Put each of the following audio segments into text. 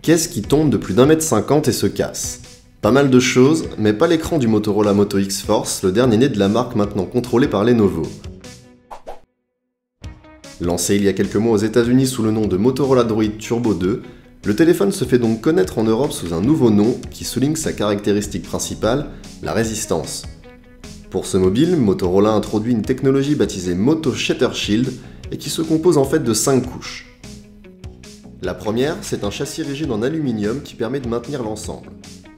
Qu'est-ce qui tombe de plus d'1,50 m et se casse? Pas mal de choses, mais pas l'écran du Motorola Moto X-Force, le dernier né de la marque maintenant contrôlé par Lenovo. Lancé il y a quelques mois aux États-Unis sous le nom de Motorola Droid Turbo 2, le téléphone se fait donc connaître en Europe sous un nouveau nom qui souligne sa caractéristique principale, la résistance. Pour ce mobile, Motorola introduit une technologie baptisée Moto Shatter Shield et qui se compose en fait de 5 couches. La première, c'est un châssis rigide en aluminium qui permet de maintenir l'ensemble.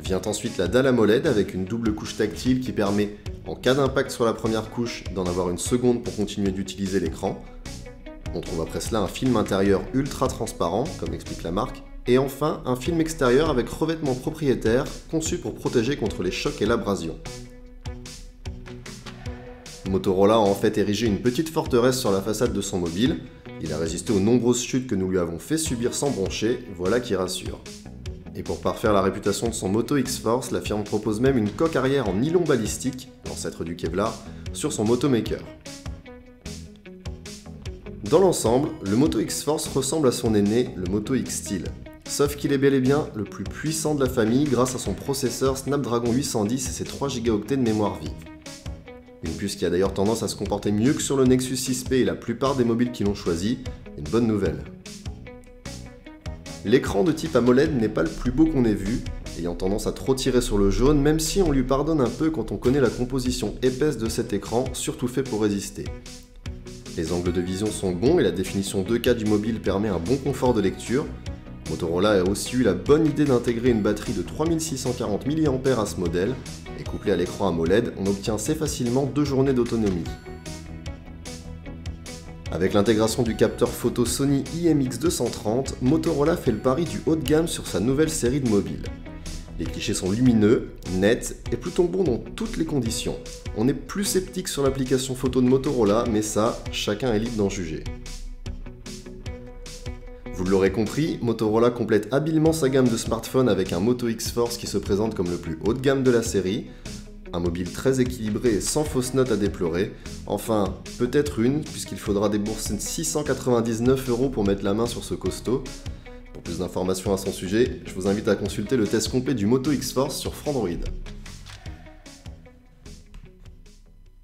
Vient ensuite la dalle AMOLED avec une double couche tactile qui permet, en cas d'impact sur la première couche, d'en avoir une seconde pour continuer d'utiliser l'écran. On trouve après cela un film intérieur ultra transparent, comme explique la marque, et enfin un film extérieur avec revêtement propriétaire conçu pour protéger contre les chocs et l'abrasion. Motorola a en fait érigé une petite forteresse sur la façade de son mobile. Il a résisté aux nombreuses chutes que nous lui avons fait subir sans broncher, voilà qui rassure. Et pour parfaire la réputation de son Moto X-Force, la firme propose même une coque arrière en nylon balistique, l'ancêtre du Kevlar, sur son Moto Maker. Dans l'ensemble, le Moto X-Force ressemble à son aîné, le Moto X-Steel. Sauf qu'il est bel et bien le plus puissant de la famille grâce à son processeur Snapdragon 810 et ses 3 Go de mémoire vive. Une puce qui a d'ailleurs tendance à se comporter mieux que sur le Nexus 6P et la plupart des mobiles qui l'ont choisi, une bonne nouvelle. L'écran de type AMOLED n'est pas le plus beau qu'on ait vu, ayant tendance à trop tirer sur le jaune, même si on lui pardonne un peu quand on connaît la composition épaisse de cet écran, surtout fait pour résister. Les angles de vision sont bons et la définition 2K du mobile permet un bon confort de lecture. Motorola a aussi eu la bonne idée d'intégrer une batterie de 3640 mAh à ce modèle, et couplé à l'écran AMOLED, on obtient assez facilement 2 journées d'autonomie. Avec l'intégration du capteur photo Sony IMX230, Motorola fait le pari du haut de gamme sur sa nouvelle série de mobiles. Les clichés sont lumineux, nets et plutôt bons dans toutes les conditions. On est plus sceptique sur l'application photo de Motorola, mais ça, chacun est libre d'en juger. Vous l'aurez compris, Motorola complète habilement sa gamme de smartphones avec un Moto X-Force qui se présente comme le plus haut de gamme de la série, un mobile très équilibré et sans fausses notes à déplorer, enfin, peut-être une, puisqu'il faudra débourser 699 € pour mettre la main sur ce costaud. Pour plus d'informations à son sujet, je vous invite à consulter le test complet du Moto X-Force sur Frandroid.